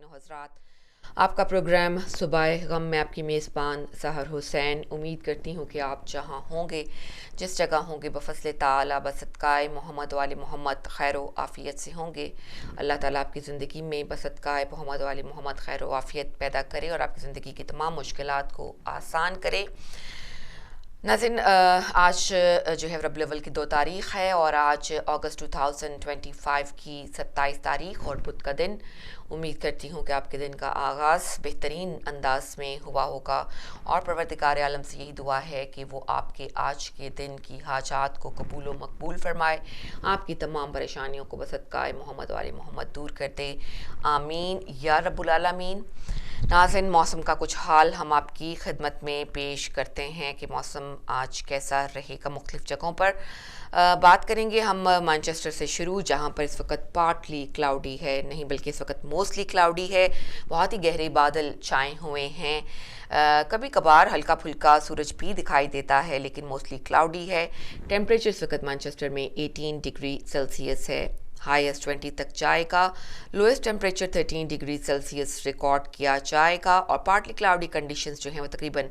حضرات، آپ کا پروگرام صبح غم میں آپ کی میزبان سحر حسین۔ امید کرتی ہوں کہ آپ جہاں ہوں گے، جس جگہ ہوں گے، بفضل تعالی بصدقائے محمد وآل محمد خیر و عافیت سے ہوں گے۔ اللہ تعالیٰ آپ کی زندگی میں بصدقائے محمد وآل محمد خیر و عافیت پیدا کرے اور آپ کی زندگی کی تمام مشکلات کو آسان کرے۔ ناظرین، آج جو ہے ربیع الاول کی 2 تاریخ ہے اور آج اگست 2025 کی 27 تاریخ اور بدھ کا دن۔ امید کرتی ہوں کہ آپ کے دن کا آغاز بہترین انداز میں ہوا ہوگا اور پروردگار عالم سے یہی دعا ہے کہ وہ آپ کے آج کے دن کی حاجات کو قبول و مقبول فرمائے، آپ کی تمام پریشانیوں کو بصدقائے محمد وآل محمد دور کر دے، آمین یا رب العالمین۔ ناظرین، موسم کا کچھ حال ہم آپ کی خدمت میں پیش کرتے ہیں کہ موسم آج کیسا رہے گا مختلف جگہوں پر۔ بات کریں گے ہم مانچسٹر سے شروع، جہاں پر اس وقت پارٹلی کلاؤڈی ہے، نہیں بلکہ اس وقت موسٹلی کلاؤڈی ہے، بہت ہی گہرے بادل چھائے ہوئے ہیں، کبھی کبھار ہلکا پھلکا سورج بھی دکھائی دیتا ہے لیکن موسٹلی کلاؤڈی ہے۔ ٹیمپریچر اس وقت مانچسٹر میں 18 ڈگری سیلسیس ہے، ہائیسٹ 20 تک جائے گا، lowest temperature 13 degree Celsius record کیا جائے گا اور پارٹلی کلاؤڈی کنڈیشنز جو ہیں وہ تقریباً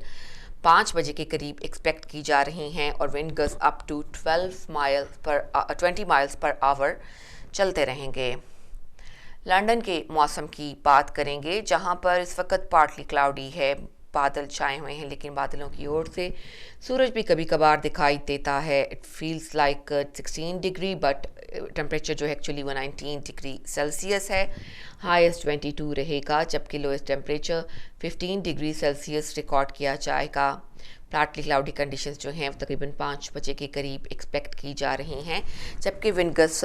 5 بجے کے قریب ایکسپیکٹ کی جا رہی ہیں اور ونڈ gust up to 20 miles per آور چلتے رہیں گے۔ لندن کے موسم کی بات کریں گے، جہاں پر اس وقت پارٹلی کلاؤڈی ہے، بادل چھائے ہوئے ہیں لیکن بادلوں کی اوٹ سے سورج بھی کبھی کبھار دکھائی دیتا ہے۔ It feels like 16 degree but temperature جو ہے ایکچولی وہ 19 ڈگری سیلسیس ہے، ہائیسٹ 22 رہے گا جبکہ lowest temperature 15 degree Celsius record کیا جائے گا۔ پارٹلی کلاؤڈی کنڈیشنز جو ہیں وہ تقریباً 5 بجے کے قریب ایکسپیکٹ کی جا رہی ہیں جبکہ wind gust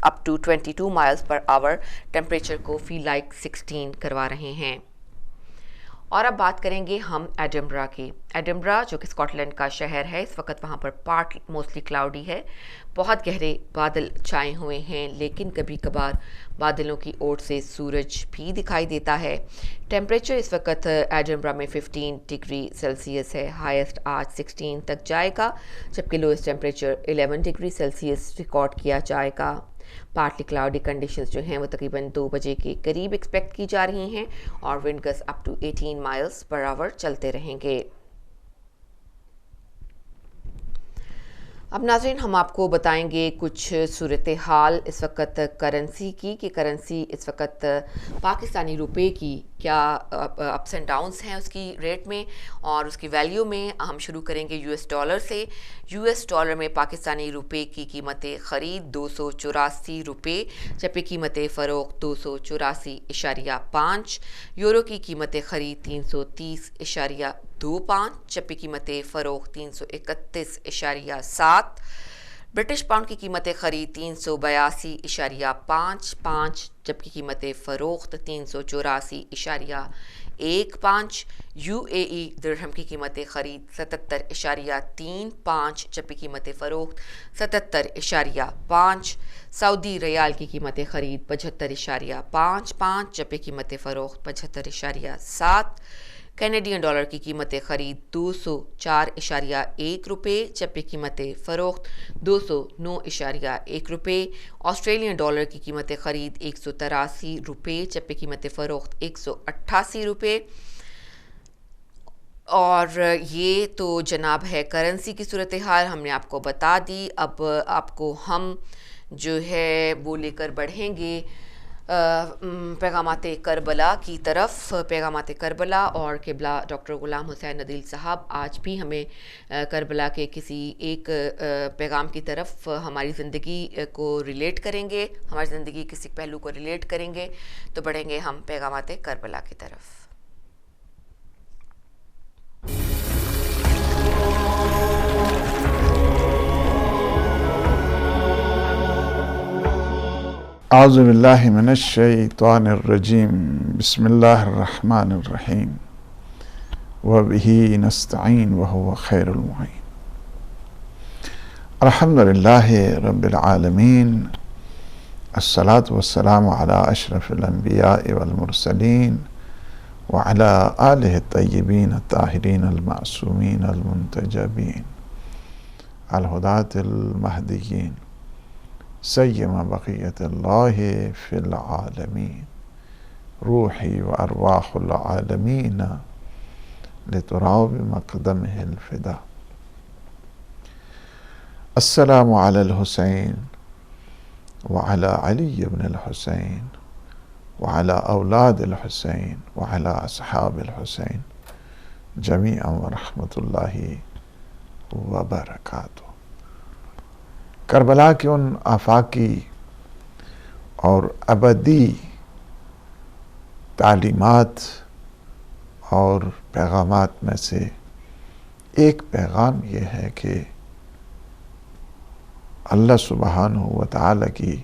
up to 22 miles per hour temperature کو فیل لائک 16 کروا رہے ہیں۔ اور اب بات کریں گے ہم ایڈنبرا کی۔ ایڈنبرا جو کہ اسکاٹ لینڈ کا شہر ہے، اس وقت وہاں پر موسٹلی کلاؤڈی ہے، بہت گہرے بادل چھائے ہوئے ہیں لیکن کبھی کبھار بادلوں کی اوٹ سے سورج بھی دکھائی دیتا ہے۔ ٹیمپریچر اس وقت ایڈنبرا میں 15 ڈگری سیلسیس ہے، ہائیسٹ آج 16 تک جائے گا جبکہ lowest temperature 11 degree Celsius record کیا جائے گا۔ پارٹلی کلاؤڈی کنڈیشنز جو ہیں وہ تقریباً 2 بجے کے قریب ایکسپیکٹ کی جا رہی ہیں اور ونڈ gust up to 18 miles per آور چلتے رہیں گے۔ اب ناظرین، ہم آپ کو بتائیں گے کچھ صورتحال اس وقت کرنسی کی کہ کرنسی اس وقت پاکستانی روپے کی کیا اپس اینڈ ڈاؤنس ہیں اس کی ریٹ میں اور اس کی ویلیو میں۔ ہم شروع کریں گے US ڈالر سے۔ US ڈالر میں پاکستانی روپے کی قیمت خرید 284 روپے جبکہ قیمت فروخت 284.5، یورو کی قیمت خرید 330.25 جبکہ قیمت فروخت 331.7، برٹش پاؤنڈ کی قیمت خرید 382.55 جبکہ قیمت فروخت 384.15، UAE درہم کی قیمت خرید 77.35 جبکہ قیمت فروخت 77.5، سعودی ریال کی قیمت خرید 75.55 جبکہ قیمت فروخت 75.7، کینیڈین ڈالر کی قیمت خرید 204.1 روپے جبکہ قیمت فروخت 209.1 روپے، آسٹریلین ڈالر کی قیمت خرید 183 روپے جبکہ قیمت فروخت 188 روپے۔ اور یہ تو جناب ہے کرنسی کی صورتحال ہم نے آپ کو بتا دی۔ اب آپ کو ہم جو ہے وہ لے کر بڑھیں گے پیغامات کربلا کی طرف۔ پیغامات کربلا اور قبلہ ڈاکٹر غلام حسین عدیل صاحب آج بھی ہمیں کربلا کے کسی ایک پیغام کی طرف ہماری زندگی کو ریلیٹ کریں گے، ہماری زندگی کسی پہلو کو ریلیٹ کریں گے، تو بڑھیں گے ہم پیغامات کربلا کی طرف۔ اعوذ باللہ من الشیطان الرجیم، بسم اللہ الرحمن الرحیم، وبہ نستعین وہو خیر المعین۔ الحمد للہ رب العالمین، الصلاة والسلام علی اشرف الانبیاء والمرسلین وعلی آلہ الطیبین الطاہرین المعصومین المنتجبین الہداة المہدیین سیما بقیت اللہ فی العالمین روحی و ارواح العالمین لتراو بمقدمہ الفدا۔ السلام علی الحسین وعلی علی بن الحسین وعلی اولاد الحسین وعلی اصحاب الحسین جمیعا ورحمۃ اللہ وبرکاتہ۔ کربلا کے ان آفاقی اور ابدی تعلیمات اور پیغامات میں سے ایک پیغام یہ ہے کہ اللہ سبحانہ و تعالی کی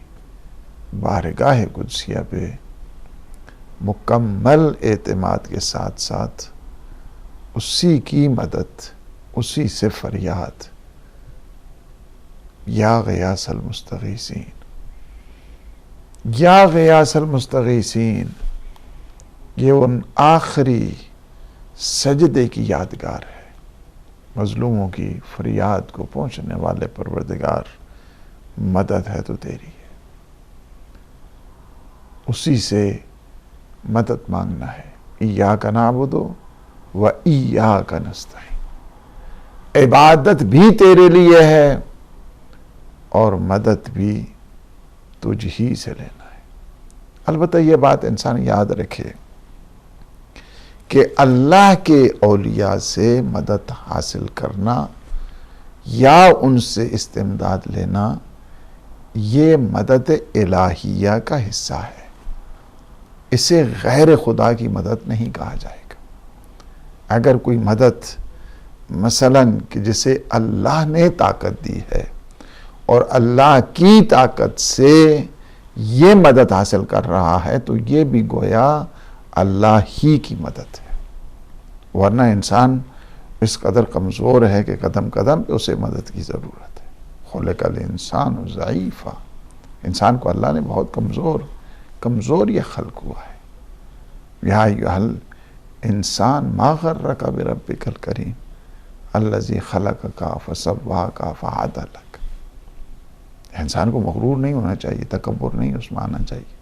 بارگاہ قدسیہ پہ مکمل اعتماد کے ساتھ ساتھ اسی کی مدد، اسی سے فریاد، یا غیاث المستغیثین، یا غیاث المستغیثین، یہ ان آخری سجدے کی یادگار ہے۔ مظلوموں کی فریاد کو پہنچنے والے پروردگار، مدد ہے تو تیری ہے، اسی سے مدد مانگنا ہے۔ ایاک نعبد و ایاک نستعین، عبادت بھی تیرے لیے ہے اور مدد بھی تجھ ہی سے لینا ہے۔ البتہ یہ بات انسان یاد رکھے کہ اللہ کے اولیاء سے مدد حاصل کرنا یا ان سے استمداد لینا یہ مدد الہیہ کا حصہ ہے، اسے غیر خدا کی مدد نہیں کہا جائے گا۔ اگر کوئی مدد مثلاً کہ جسے اللہ نے طاقت دی ہے اور اللہ کی طاقت سے یہ مدد حاصل کر رہا ہے تو یہ بھی گویا اللہ ہی کی مدد ہے، ورنہ انسان اس قدر کمزور ہے کہ قدم قدم پہ اسے مدد کی ضرورت ہے۔ خلق الانسان ضعیفا، انسان کو اللہ نے بہت کمزور یہ خلق ہوا ہے۔ یا ایھا الانسان ما غرک بربک الکریم الذی خلقک فسواک فعدلک۔ انسان کو مغرور نہیں ہونا چاہیے، تکبر نہیں اس میں آنا چاہیے۔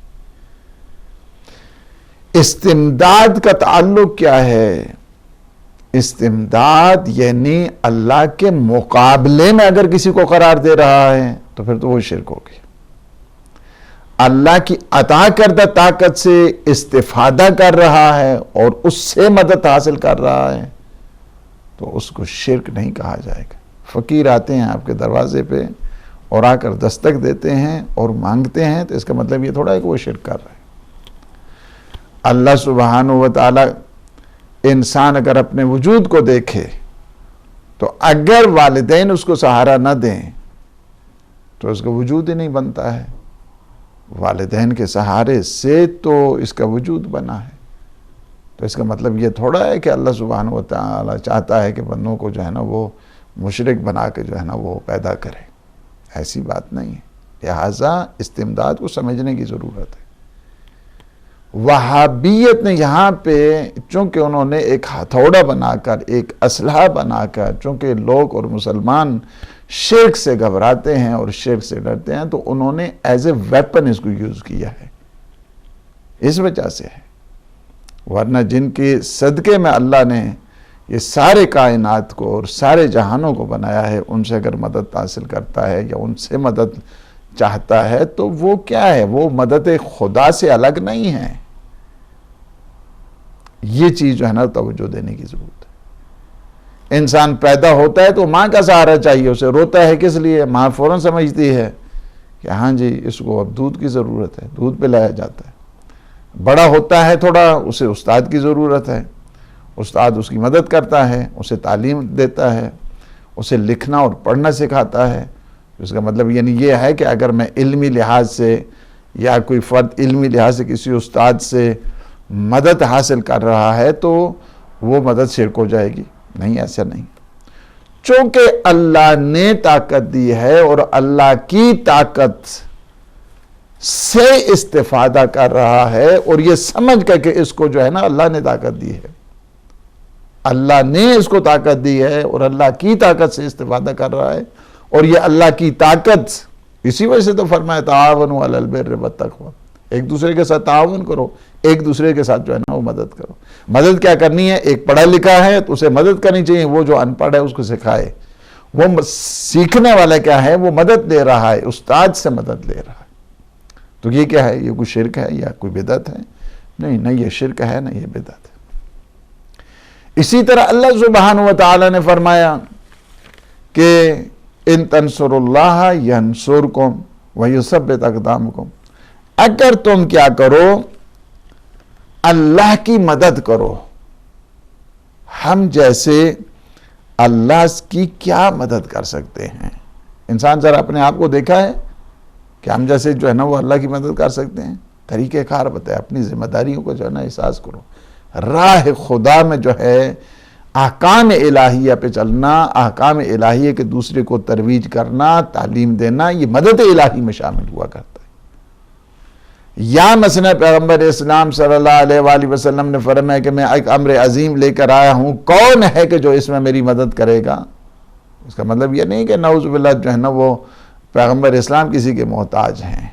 استمداد کا تعلق کیا ہے؟ استمداد یعنی اللہ کے مقابلے میں اگر کسی کو قرار دے رہا ہے تو پھر تو وہ شرک ہوگی۔ اللہ کی عطا کردہ طاقت سے استفادہ کر رہا ہے اور اس سے مدد حاصل کر رہا ہے تو اس کو شرک نہیں کہا جائے گا۔ فقیر آتے ہیں آپ کے دروازے پہ اور آ کر دستک دیتے ہیں اور مانگتے ہیں تو اس کا مطلب یہ تھوڑا ہے کہ وہ شرک کر رہے ہیں۔ اللہ سبحانہ و تعالی، انسان اگر اپنے وجود کو دیکھے تو اگر والدین اس کو سہارا نہ دیں تو اس کا وجود ہی نہیں بنتا ہے۔ والدین کے سہارے سے تو اس کا وجود بنا ہے، تو اس کا مطلب یہ تھوڑا ہے کہ اللہ سبحانہ و تعالی چاہتا ہے کہ بندوں کو جو ہے نا وہ مشرک بنا کے جو ہے نا وہ پیدا کرے، ایسی بات نہیں ہے۔ لہٰذا استمداد کو سمجھنے کی ضرورت ہے۔ وہابیت نے یہاں پہ چونکہ انہوں نے ایک ہتھوڑا بنا کر، ایک اسلحہ بنا کر، چونکہ لوگ اور مسلمان شرک سے گھبراتے ہیں اور شرک سے ڈرتے ہیں تو انہوں نے ایز اے ویپن اس کو یوز کیا ہے، اس وجہ سے ہے۔ ورنہ جن کے صدقے میں اللہ نے یہ سارے کائنات کو اور سارے جہانوں کو بنایا ہے، ان سے اگر مدد حاصل کرتا ہے یا ان سے مدد چاہتا ہے تو وہ کیا ہے؟ وہ مدد خدا سے الگ نہیں ہے۔ یہ چیز جو ہے نا توجہ دینے کی ضرورت ہے۔ انسان پیدا ہوتا ہے تو ماں کا سہارا چاہیے، اسے روتا ہے کس لیے؟ ماں فوراً سمجھتی ہے کہ ہاں جی اس کو اب دودھ کی ضرورت ہے، دودھ پلایا جاتا ہے۔ بڑا ہوتا ہے تھوڑا، اسے استاد کی ضرورت ہے، استاد اس کی مدد کرتا ہے، اسے تعلیم دیتا ہے، اسے لکھنا اور پڑھنا سکھاتا ہے۔ اس کا مطلب یعنی یہ ہے کہ اگر میں علمی لحاظ سے یا کوئی فرد علمی لحاظ سے کسی استاد سے مدد حاصل کر رہا ہے تو وہ مدد شرک ہو جائے گی؟ نہیں، ایسا نہیں۔ چونکہ اللہ نے طاقت دی ہے اور اللہ کی طاقت سے استفادہ کر رہا ہے اور یہ سمجھ کر کہ اس کو جو ہے نا اللہ نے طاقت دی ہے، اللہ نے اس کو طاقت دی ہے اور اللہ کی طاقت سے استفادہ کر رہا ہے، اور یہ اللہ کی طاقت اسی وجہ سے تو فرمایا تعاونوا علی البر والتقوی، ایک دوسرے کے ساتھ تعاون کرو، ایک دوسرے کے ساتھ جو ہے نا وہ مدد کرو۔ مدد کیا کرنی ہے؟ ایک پڑھا لکھا ہے تو اسے مدد کرنی چاہیے، وہ جو ان پڑھ ہے اس کو سکھائے۔ وہ سیکھنے والا کیا ہے؟ وہ مدد لے رہا ہے، استاد سے مدد لے رہا ہے۔ تو یہ کیا ہے؟ یہ کوئی شرک ہے یا کوئی بدعت ہے؟ نہیں، نہ یہ شرک ہے نہ یہ بدعت ہے۔ اسی طرح اللہ سبحانہ و تعالی نے فرمایا کہ ان تنصر اللہ ینصرکم ویثبت اقدامکم، اگر تم کیا کرو؟ اللہ کی مدد کرو۔ ہم جیسے اللہ کی کیا مدد کر سکتے ہیں؟ انسان ذرا اپنے آپ کو دیکھا ہے کہ ہم جیسے جو ہے نا وہ اللہ کی مدد کر سکتے ہیں؟ طریقہ کار بتائے، اپنی ذمہ داریوں کو جو ہے نا احساس کرو۔ راہ خدا میں جو ہے احکام الہیہ پہ چلنا، احکام الہیہ کے دوسرے کو ترویج کرنا، تعلیم دینا، یہ مدد الہی میں شامل ہوا کرتا ہے۔ یا مثلا پیغمبر اسلام صلی اللہ علیہ وآلہ وسلم نے فرمایا کہ میں ایک امر عظیم لے کر آیا ہوں، کون ہے کہ جو اس میں میری مدد کرے گا؟ اس کا مطلب یہ نہیں کہ نعوذ باللہ جو ہے نا وہ پیغمبر اسلام کسی کے محتاج ہیں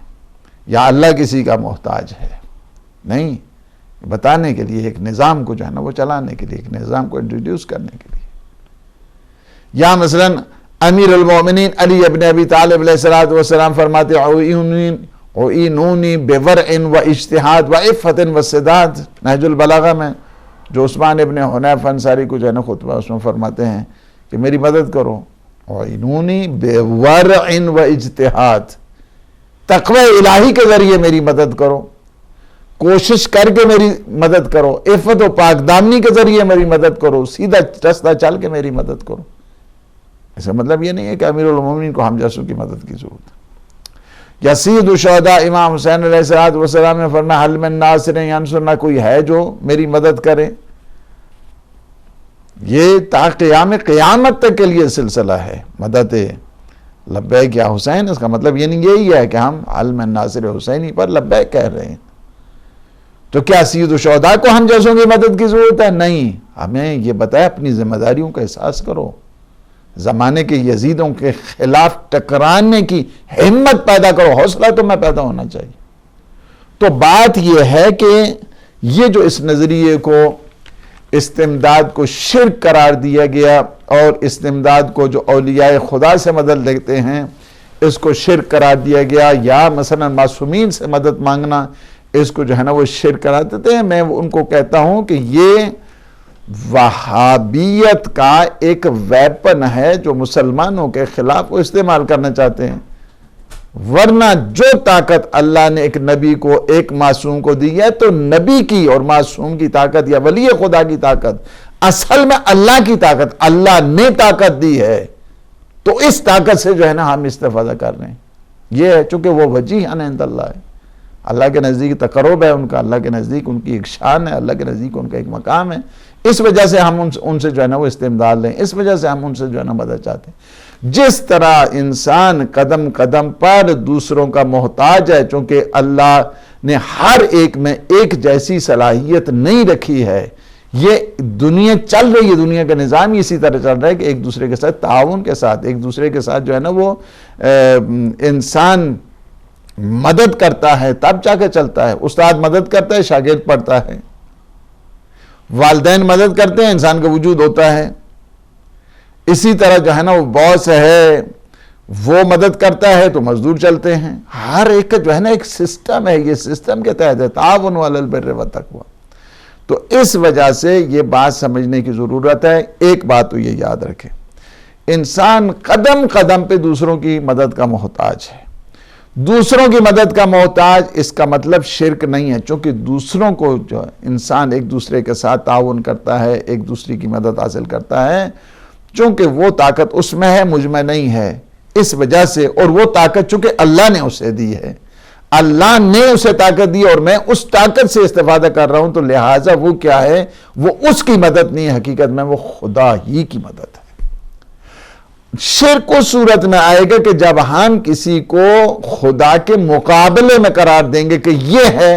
یا اللہ کسی کا محتاج ہے، نہیں، بتانے کے لیے ایک نظام کو جو ہے نا وہ چلانے کے لیے، ایک نظام کو انٹروڈیوس کرنے کے لیے۔ یا مثلا امیر المومنین علی ابن ابی طالب علیہ السلام فرماتے اعینونی بورع و اجتہاد و عفت و سداد، نہج البلاغہ میں جو عثمان ابن حنیف انصاری کو جو ہے نا خطبہ اس میں فرماتے ہیں کہ میری مدد کرو، اعینونی بورع و اجتہاد، تقوی الہی کے ذریعے میری مدد کرو، کوشش کر کے میری مدد کرو، عفت و پاک دامنی کے ذریعے میری مدد کرو، سیدھا رستہ چل کے میری مدد کرو۔ اس کا مطلب یہ نہیں ہے کہ امیر المومنین کو ہم جیسوں کی مدد کی ضرورت ہے۔ یا سید الشہداء امام حسین علیہ السلام نے فرمایا حل من ناصر ینصرنا، کوئی ہے جو میری مدد کرے؟ یہ تا قیامت تک کے لیے سلسلہ ہے مدد لبیک یا حسین۔ اس کا مطلب یہ نہیں یہی ہے کہ ہم حل من ناصر حسینی پر لبیک کہہ رہے ہیں۔ تو کیا سید الشہداء کو ہم جیسوں کی مدد کی ضرورت ہے؟ نہیں، ہمیں یہ بتایا اپنی ذمہ داریوں کا احساس کرو، زمانے کے یزیدوں کے خلاف ٹکرانے کی ہمت پیدا کرو، حوصلہ تمہیں پیدا ہونا چاہیے۔ تو بات یہ ہے کہ یہ جو اس نظریے کو استمداد کو شرک قرار دیا گیا، اور استمداد کو جو اولیاء خدا سے مدد لیتے ہیں اس کو شرک قرار دیا گیا، یا مثلا معصومین سے مدد مانگنا اس کو جو ہے نا وہ شرک قرار دیتے ہیں، میں ان کو کہتا ہوں کہ یہ وہابیت کا ایک ویپن ہے جو مسلمانوں کے خلاف وہ استعمال کرنا چاہتے ہیں۔ ورنہ جو طاقت اللہ نے ایک نبی کو، ایک معصوم کو دی ہے، تو نبی کی اور معصوم کی طاقت یا ولی خدا کی طاقت اصل میں اللہ کی طاقت، اللہ نے طاقت دی ہے، تو اس طاقت سے جو ہے نا ہم استفادہ کر رہے ہیں۔ یہ ہے چونکہ وہ وجیہاً عند اللہ ہے، اللہ کے نزدیک تقرب ہے ان کا، اللہ کے نزدیک ان کی ایک شان ہے، اللہ کے نزدیک ان کا ایک مقام ہے، اس وجہ سے ہم ان سے جو ہے نا وہ استمداد لیں، اس وجہ سے ہم ان سے جو ہے نا مدد چاہتے ہیں۔ جس طرح انسان قدم قدم پر دوسروں کا محتاج ہے، چونکہ اللہ نے ہر ایک میں ایک جیسی صلاحیت نہیں رکھی ہے، یہ دنیا چل رہی ہے، دنیا کا نظام اسی طرح چل رہا ہے کہ ایک دوسرے کے ساتھ تعاون کے ساتھ، ایک دوسرے کے ساتھ جو ہے نا وہ انسان مدد کرتا ہے تب جا کے چلتا ہے۔ استاد مدد کرتا ہے، شاگرد پڑھتا ہے، والدین مدد کرتے ہیں، انسان کا وجود ہوتا ہے۔ اسی طرح جو ہے نا وہ باس ہے، وہ مدد کرتا ہے تو مزدور چلتے ہیں۔ ہر ایک کا جو ہے نا ایک سسٹم ہے، یہ سسٹم کے تحت ہے، تعاون علی البر والتقوی۔ تو اس وجہ سے یہ بات سمجھنے کی ضرورت ہے۔ ایک بات تو یہ یاد رکھیں، انسان قدم قدم پہ دوسروں کی مدد کا محتاج ہے۔ دوسروں کی مدد کا محتاج اس کا مطلب شرک نہیں ہے، چونکہ دوسروں کو جو انسان ایک دوسرے کے ساتھ تعاون کرتا ہے، ایک دوسرے کی مدد حاصل کرتا ہے، چونکہ وہ طاقت اس میں ہے، مجھ میں نہیں ہے، اس وجہ سے، اور وہ طاقت چونکہ اللہ نے اسے دی ہے، اللہ نے اسے طاقت دی اور میں اس طاقت سے استفادہ کر رہا ہوں، تو لہٰذا وہ کیا ہے؟ وہ اس کی مدد نہیں ہے، حقیقت میں وہ خدا ہی کی مدد ہے۔ شرک اس صورت میں آئے گا کہ جب ہم کسی کو خدا کے مقابلے میں قرار دیں گے کہ یہ ہے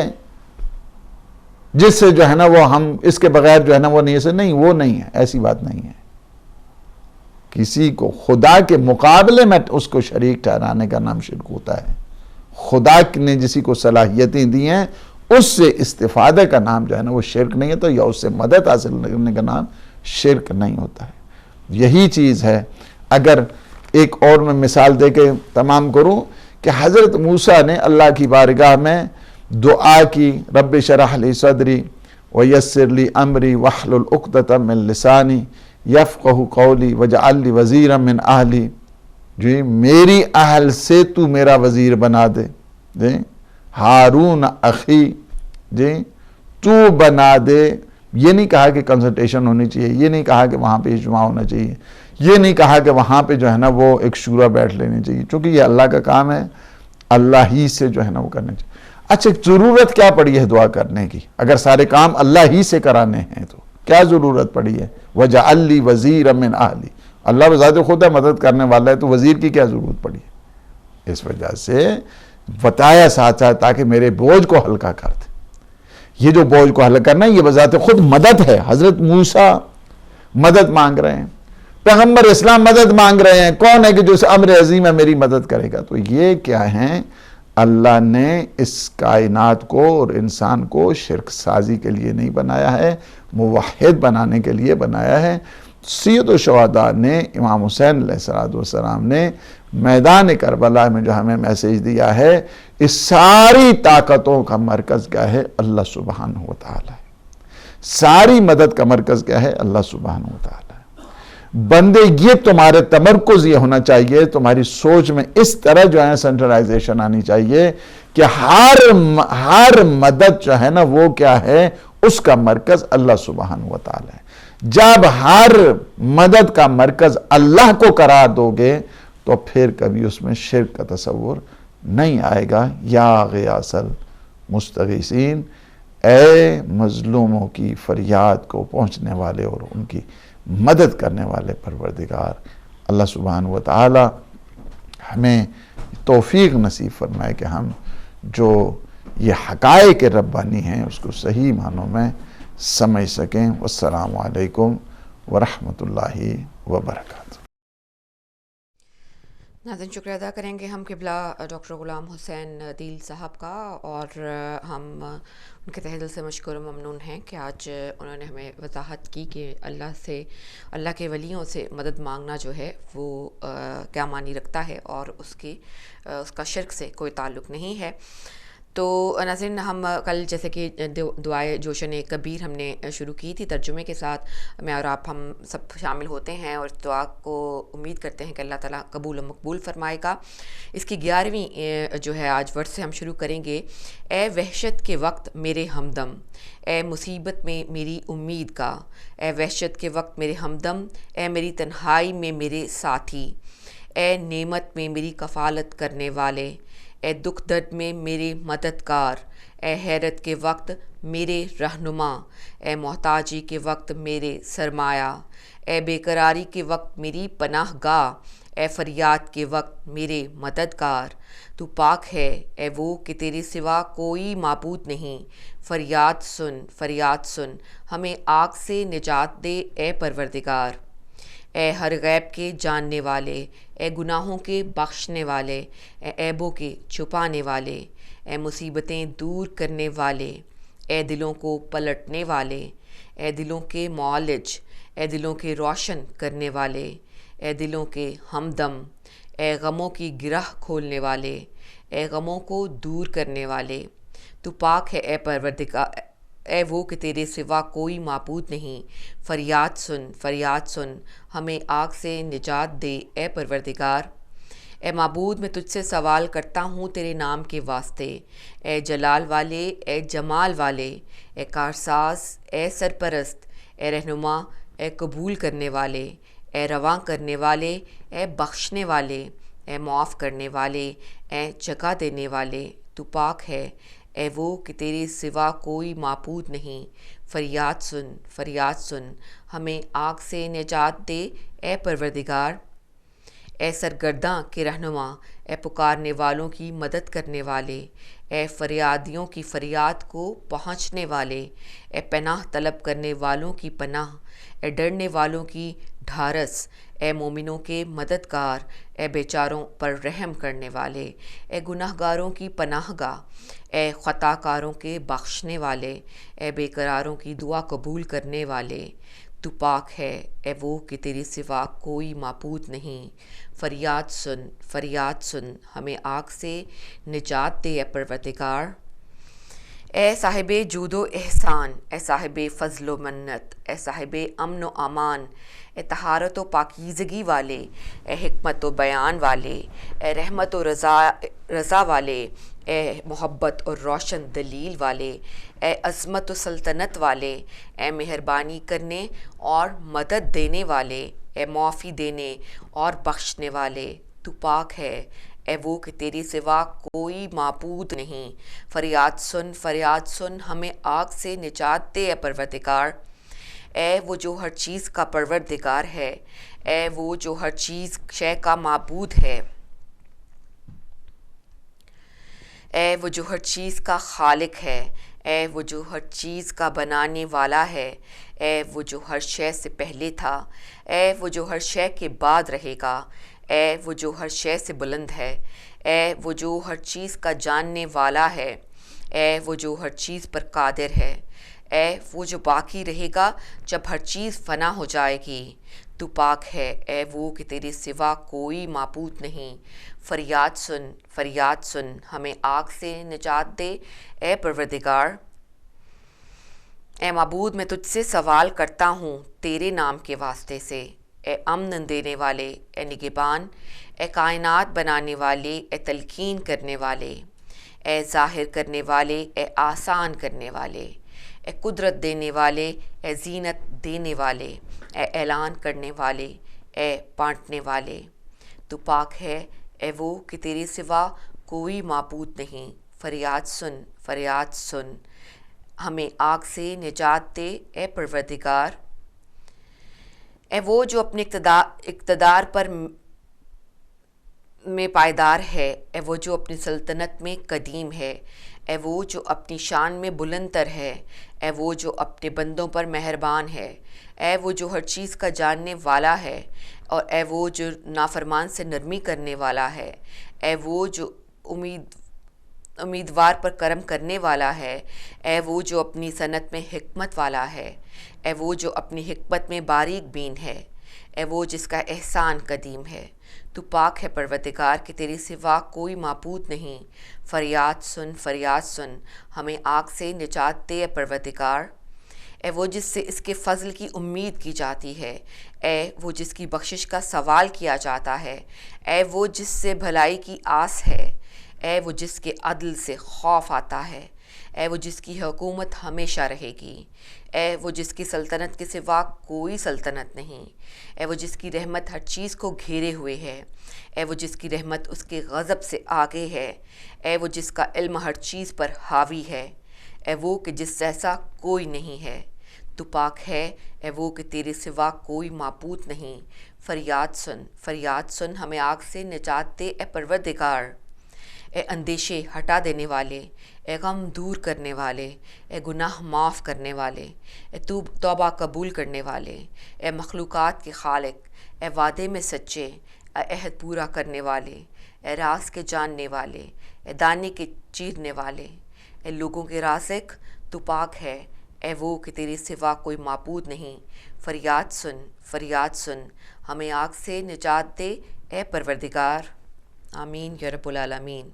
جس سے جو ہے نا وہ ہم اس کے بغیر جو ہے نا وہ نہیں، اسے نہیں، وہ نہیں ہے، ایسی بات نہیں ہے۔ کسی کو خدا کے مقابلے میں اس کو شریک ٹھہرانے کا نام شرک ہوتا ہے۔ خدا نے جسی کو صلاحیتیں دی ہیں اس سے استفادہ کا نام جو ہے نا وہ شرک نہیں ہوتا، یا اس سے مدد حاصل کرنے کا نام شرک نہیں ہوتا ہے۔ یہی چیز ہے۔ اگر ایک اور میں مثال دے کے تمام کروں کہ حضرت موسیٰ نے اللہ کی بارگاہ میں دعا کی، رب اشرح لی صدری ویسر لی امری واحلل عقدۃ من لسانی یفقہوا قولی واجعل لی وزیرا من اہلی، جی میری اہل سے تو میرا وزیر بنا دے، جی ہارون اخی، جی تو بنا دے۔ یہ نہیں کہا کہ کنسلٹیشن ہونی چاہیے، یہ نہیں کہا کہ وہاں پہ اجماع ہونا چاہیے، یہ نہیں کہا کہ وہاں پہ جو ہے نا وہ ایک شورا بیٹھ لینی چاہیے، چونکہ یہ اللہ کا کام ہے، اللہ ہی سے جو ہے نا وہ کرنا چاہیے۔ اچھا ضرورت کیا پڑی ہے دعا کرنے کی؟ اگر سارے کام اللہ ہی سے کرانے ہیں تو کیا ضرورت پڑی ہے؟ وَجَعَلْ لِي وَزِيرًا مِّنْ أَهْلِي، اللہ بذات خود ہے، مدد کرنے والا ہے، تو وزیر کی کیا ضرورت پڑی ہے؟ اس وجہ سے بتایا ساتھ ساتھ تاکہ میرے بوجھ کو ہلکا کر دے۔ یہ جو بوجھ کو ہلکا کرنا ہے یہ بذات خود مدد ہے۔ حضرت موسیٰ مدد مانگ رہے ہیں، پیغمبر اسلام مدد مانگ رہے ہیں، کون ہے کہ جو اس امر عظیم ہے میری مدد کرے گا؟ تو یہ کیا ہیں؟ اللہ نے اس کائنات کو اور انسان کو شرک سازی کے لیے نہیں بنایا ہے، موحد بنانے کے لیے بنایا ہے۔ سید الشہداء نے، امام حسین علیہ السلام نے میدان کربلا میں جو ہمیں میسیج دیا ہے، اس ساری طاقتوں کا مرکز کیا ہے؟ اللہ سبحانہ و تعالی ہے۔ ساری مدد کا مرکز کیا ہے؟ اللہ سبحانہ و تعالی ہے۔ بندے یہ تمہارے تمرکز یہ ہونا چاہیے، تمہاری سوچ میں اس طرح جو ہے سینٹرلائزیشن آنی چاہیے کہ ہر مدد جو ہے نا وہ کیا ہے؟ اس کا مرکز اللہ سبحانہ و تعالی ہے۔ جب ہر مدد کا مرکز اللہ کو قرار دو گے تو پھر کبھی اس میں شرک کا تصور نہیں آئے گا۔ یا غیاث المستغیثین، اے مظلوموں کی فریاد کو پہنچنے والے اور ان کی مدد کرنے والے پروردگار، اللہ سبحانہ و تعالی ہمیں توفیق نصیب فرمائے کہ ہم جو یہ حقائق ربانی ہیں اس کو صحیح معنوں میں سمجھ سکیں۔ والسلام علیکم ورحمۃ اللہ وبرکاتہ۔ ناظرین شکریہ ادا کریں گے ہم قبلہ ڈاکٹر غلام حسین دھیل صاحب کا، اور ہم ان کے تہہ دل سے مشکور و ممنون ہیں کہ آج انہوں نے ہمیں وضاحت کی کہ اللہ کے ولیوں سے مدد مانگنا جو ہے وہ کیا معنی رکھتا ہے، اور اس کا شرک سے کوئی تعلق نہیں ہے۔ تو ناظرین ہم کل جیسے کہ دعائے جوشن کبیر ہم نے شروع کی تھی ترجمے کے ساتھ، میں اور آپ ہم سب شامل ہوتے ہیں اور دعا کو امید کرتے ہیں کہ اللہ تعالیٰ قبول و مقبول فرمائے گا۔ اس کی 11ویں جو ہے آج ورڈ سے ہم شروع کریں گے۔ اے وحشت کے وقت میرے ہمدم، اے مصیبت میں میری امید کا، اے وحشت کے وقت میرے ہمدم، اے میری تنہائی میں میرے ساتھی، اے نعمت میں میری کفالت کرنے والے، اے دکھ درد میں میرے مددگار، اے حیرت کے وقت میرے رہنما، اے محتاجی کے وقت میرے سرمایہ، اے بے قراری کے وقت میری پناہ گاہ، اے فریاد کے وقت میرے مددگار۔ تو پاک ہے اے وہ کہ تیرے سوا کوئی معبود نہیں، فریاد سن ہمیں آگ سے نجات دے اے پروردگار۔ اے ہر غیب کے جاننے والے، اے گناہوں کے بخشنے والے، اے عیبوں کے چھپانے والے، اے مصیبتیں دور کرنے والے، اے دلوں کو پلٹنے والے، اے دلوں کے معالج، اے دلوں کے روشن کرنے والے، اے دلوں کے ہمدم، اے غموں کی گرہ کھولنے والے، اے غموں کو دور کرنے والے۔ تو پاک ہے اے پروردگار، اے وہ کہ تیرے سوا کوئی معبود نہیں، فریاد سن ہمیں آگ سے نجات دے اے پروردگار۔ اے معبود میں تجھ سے سوال کرتا ہوں تیرے نام کے واسطے، اے جلال والے، اے جمال والے، اے کارساز، اے سرپرست، اے رہنما، اے قبول کرنے والے، اے رواں کرنے والے، اے بخشنے والے، اے معاف کرنے والے، اے جگہ دینے والے۔ تو پاک ہے اے وہ کہ تیرے سوا کوئی معبود نہیں، فریاد سن ہمیں آگ سے نجات دے اے پروردگار۔ اے سرگرداں کے رہنما، اے پکارنے والوں کی مدد کرنے والے، اے فریادیوں کی فریاد کو پہنچنے والے، اے پناہ طلب کرنے والوں کی پناہ، اے ڈرنے والوں کی ڈھارس، اے مومنوں کے مددگار، اے بیچاروں پر رحم کرنے والے، اے گناہ گاروں کی پناہ گاہ، اے خطا کاروں کے بخشنے والے، اے بے قراروں کی دعا قبول کرنے والے، تو پاک ہے اے وہ کہ تیرے سوا کوئی معبود نہیں۔ فریاد سن ہمیں آگ سے نجات دے اے پروردگار۔ اے صاحب جود و احسان، اے صاحب فضل و منت، اے صاحب امن و امان، اے طہارت و پاکیزگی والے، اے حکمت و بیان والے، اے رحمت و رضا والے، اے محبت اور روشن دلیل والے، اے عظمت و سلطنت والے، اے مہربانی کرنے اور مدد دینے والے، اے معافی دینے اور بخشنے والے، تو پاک ہے اے وہ کہ تیرے سوا کوئی معبود نہیں۔ فریاد سن ہمیں آگ سے نجات دے اے پروردگار۔ اے وہ جو ہر چیز کا پروردگار ہے، اے وہ جو ہر چیز شے کا معبود ہے، اے وہ جو ہر چیز کا خالق ہے، اے وہ جو ہر چیز کا بنانے والا ہے، اے وہ جو ہر شے سے پہلے تھا، اے وہ جو ہر شے کے بعد رہے گا، اے وہ جو ہر شے سے بلند ہے، اے وہ جو ہر چیز کا جاننے والا ہے، اے وہ جو ہر چیز پر قادر ہے، اے وہ جو باقی رہے گا جب ہر چیز فنا ہو جائے گی، تو پاک ہے اے وہ کہ تیرے سوا کوئی معبود نہیں۔ فریاد سن ہمیں آگ سے نجات دے اے پروردگار۔ اے معبود میں تجھ سے سوال کرتا ہوں تیرے نام کے واسطے سے، اے امن دینے والے، اے نگہبان، اے کائنات بنانے والے، اے تلقین کرنے والے، اے ظاہر کرنے والے، اے آسان کرنے والے، اے قدرت دینے والے، اے زینت دینے والے، اے اعلان کرنے والے، اے بانٹنے والے، تو پاک ہے اے وہ کہ تیرے سوا کوئی معبود نہیں۔ فریاد سن ہمیں آگ سے نجات دے اے پروردگار۔ اے وہ جو اپنے اقتدار پر میں پائیدار ہے، اے وہ جو اپنی سلطنت میں قدیم ہے، اے وہ جو اپنی شان میں بلند تر ہے، اے وہ جو اپنے بندوں پر مہربان ہے، اے وہ جو ہر چیز کا جاننے والا ہے، اور اے وہ جو نافرمان سے نرمی کرنے والا ہے، اے وہ جو امیدوار پر کرم کرنے والا ہے، اے وہ جو اپنی صنعت میں حکمت والا ہے، اے وہ جو اپنی حکمت میں باریک بین ہے، اے وہ جس کا احسان قدیم ہے، تو پاک ہے پروردگار کہ تیرے سوا کوئی معبود نہیں۔ فریاد سن ہمیں آگ سے نجات دے اے پروردگار۔ اے وہ جس سے اس کے فضل کی امید کی جاتی ہے، اے وہ جس کی بخشش کا سوال کیا جاتا ہے، اے وہ جس سے بھلائی کی آس ہے، اے وہ جس کے عدل سے خوف آتا ہے، اے وہ جس کی حکومت ہمیشہ رہے گی، اے وہ جس کی سلطنت کے سوا کوئی سلطنت نہیں، اے وہ جس کی رحمت ہر چیز کو گھیرے ہوئے ہے، اے وہ جس کی رحمت اس کے غضب سے آگے ہے، اے وہ جس کا علم ہر چیز پر حاوی ہے، اے وہ کہ جس جیسا کوئی نہیں ہے، تو پاک ہے اے وہ کہ تیرے سوا کوئی معبود نہیں۔ فریاد سن ہمیں آگ سے نجات دے اے پروردگار۔ اے اندیشے ہٹا دینے والے، اے غم دور کرنے والے، اے گناہ معاف کرنے والے، اے توبہ قبول کرنے والے، اے مخلوقات کے خالق، اے وعدے میں سچے، اے عہد پورا کرنے والے، اے راز کے جاننے والے، اے دانے کے چیرنے والے، اے لوگوں کے رازق، تو پاک ہے اے وہ کہ تیرے سوا کوئی معبود نہیں۔ فریاد سن ہمیں آگ سے نجات دے اے پروردگار۔ آمین یا رب العالمین۔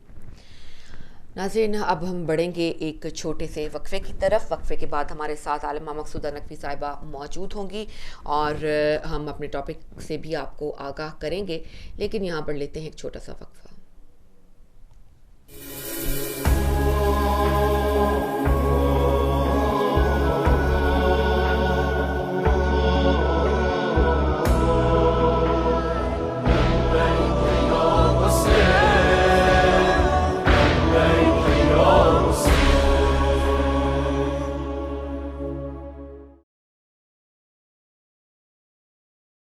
ناظرین، اب ہم بڑھیں گے ایک چھوٹے سے وقفے کی طرف۔ وقفے کے بعد ہمارے ساتھ عالمہ مقصودہ نقوی صاحبہ موجود ہوں گی اور ہم اپنے ٹاپک سے بھی آپ کو آگاہ کریں گے، لیکن یہاں پر لیتے ہیں ایک چھوٹا سا وقفہ۔